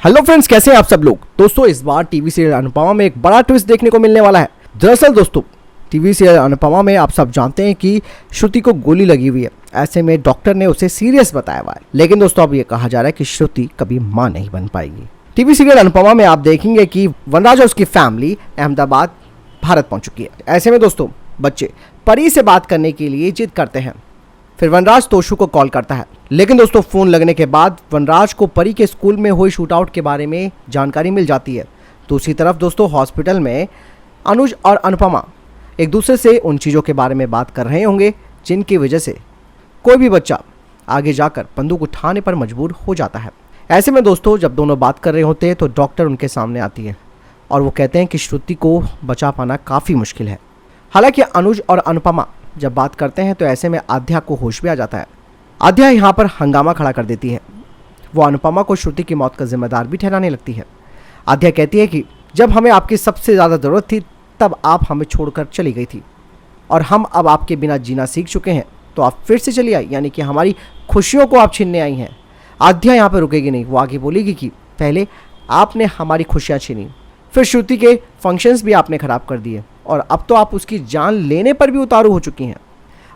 Hello friends, कैसे हैं आप सब लोग। दोस्तों इस बार टीवी सीरियल अनुपमा में एक बड़ा ट्विस्ट देखने को मिलने वाला है। दरअसल दोस्तों टीवी सीरियल अनुपमा में आप सब जानते हैं कि श्रुति को गोली लगी हुई है। ऐसे में डॉक्टर ने उसे सीरियस बताया हुआ है, लेकिन दोस्तों अब ये कहा जा रहा है कि श्रुति कभी मां नहीं बन पाएगी। टीवी सीरियल अनुपमा में आप देखेंगे कि वनराज और उसकी फैमिली अहमदाबाद भारत पहुंच चुकी है। ऐसे में दोस्तों बच्चे परी से बात करने के लिए जिद करते हैं। फिर वनराज तोशु को कॉल करता है, लेकिन दोस्तों फोन लगने के बाद वनराज को परी के स्कूल में हुई शूटआउट के बारे में जानकारी मिल जाती है। दूसरी तरफ दोस्तों हॉस्पिटल में अनुज और अनुपमा एक दूसरे से उन चीज़ों के बारे में बात कर रहे होंगे जिनकी वजह से कोई भी बच्चा आगे जाकर बंदूक उठाने पर मजबूर हो जाता है। ऐसे में दोस्तों जब दोनों बात कर रहे होते हैं तो डॉक्टर उनके सामने आती है और वो कहते हैं कि श्रुति को बचा पाना काफ़ी मुश्किल है। हालांकि अनुज और अनुपमा जब बात करते हैं तो ऐसे में आध्या को होश भी आ जाता है। आध्या यहाँ पर हंगामा खड़ा कर देती है। वो अनुपमा को श्रुति की मौत का जिम्मेदार भी ठहराने लगती है। आध्या कहती है कि जब हमें आपकी सबसे ज़्यादा ज़रूरत थी तब आप हमें छोड़कर चली गई थी और हम अब आपके बिना जीना सीख चुके हैं, तो आप फिर से चली आई, यानी कि हमारी खुशियों को आप छीनने आई हैं। आध्या यहाँ पर रुकेगी नहीं, वो आगे बोलेगी कि पहले आपने हमारी खुशियाँ छीनी, फिर श्रुति के फंक्शंस भी आपने ख़राब कर दिए और अब तो आप उसकी जान लेने पर भी उतारू हो चुकी हैं।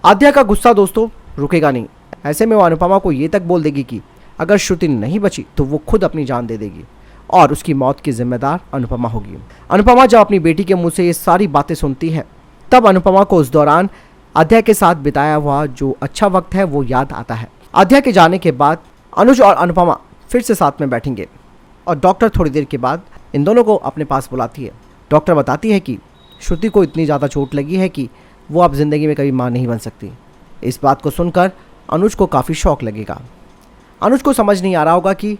आध्या का गुस्सा दोस्तों रुकेगा नहीं। ऐसे में वो अनुपमा को ये तक बोल देगी कि अगर श्रुति नहीं बची तो वो खुद अपनी जान दे देगी और उसकी मौत की जिम्मेदार अनुपमा होगी। अनुपमा जब अपनी बेटी के मुंह से ये सारी बातें सुनती है तब अनुपमा को उस दौरान आध्या के साथ बिताया हुआ जो अच्छा वक्त है वो याद आता है। आध्या के जाने के बाद अनुज और अनुपमा फिर से साथ में बैठेंगे और डॉक्टर थोड़ी देर के बाद इन दोनों को अपने पास बुलाती है। डॉक्टर बताती है कि श्रुति को इतनी ज़्यादा चोट लगी है कि वो अब ज़िंदगी में कभी मां नहीं बन सकती। इस बात को सुनकर अनुज को काफ़ी शौक लगेगा। अनुज को समझ नहीं आ रहा होगा कि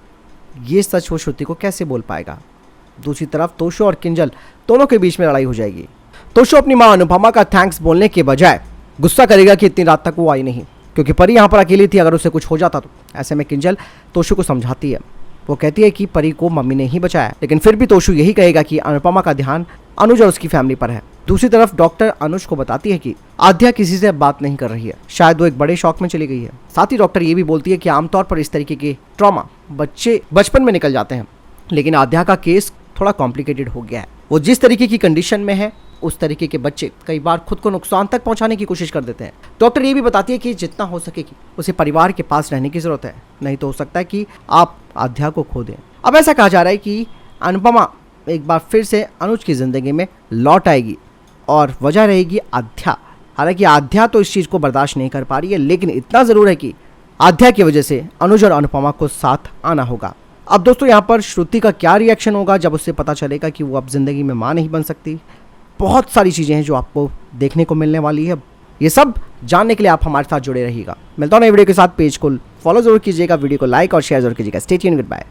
ये सच वो श्रुति को कैसे बोल पाएगा। दूसरी तरफ तोशु और किंजल दोनों के बीच में लड़ाई हो जाएगी। तोशु अपनी मां अनुपमा का थैंक्स बोलने के बजाय गुस्सा करेगा कि इतनी रात तक वो आई नहीं, क्योंकि परी यहाँ पर अकेली थी, अगर उसे कुछ हो जाता तो। ऐसे में किंजल तोशु को समझाती है। वो कहती है कि परी को मम्मी ने ही बचाया, लेकिन फिर भी तोशु यही कहेगा कि अनुपमा का ध्यान अनुज और उसकी फैमिली पर है। दूसरी तरफ डॉक्टर अनुज को बताती है कि आध्या किसी से बात नहीं कर रही है, शायद वो एक बड़े शौक में चली गई है। साथ ही डॉक्टर ये भी बोलती है कि आमतौर पर इस तरीके के ट्रॉमा बच्चे बचपन में निकल जाते हैं, लेकिन आध्या का केस थोड़ा कॉम्प्लिकेटेड हो गया है। वो जिस तरीके की कंडीशन में है उस तरीके के बच्चे कई बार खुद को नुकसान तक पहुंचाने की कोशिश कर देते हैं। डॉक्टर ये भी बताती है कि जितना हो सके कि उसे परिवार के पास रहने की जरूरत है, नहीं तो हो सकता है कि आप आध्या को खो दें। अब ऐसा कहा जा रहा है कि अनुपमा एक बार फिर से अनुज की ज़िंदगी में लौट आएगी और वजह रहेगी आध्या। हालांकि आध्या तो इस चीज़ को बर्दाश्त नहीं कर पा रही है, लेकिन इतना ज़रूर है कि आध्या की वजह से अनुज और अनुपमा को साथ आना होगा। अब दोस्तों यहाँ पर श्रुति का क्या रिएक्शन होगा जब उससे पता चलेगा कि वो अब ज़िंदगी में माँ नहीं बन सकती। बहुत सारी चीज़ें हैं जो आपको देखने को मिलने वाली है। ये सब जानने के लिए आप हमारे साथ जुड़े रहिएगा। मिलता हूँ नई वीडियो के साथ। पेज को फॉलो जरूर कीजिएगा, वीडियो को लाइक और शेयर जरूर कीजिएगा। Stay tuned, good bye.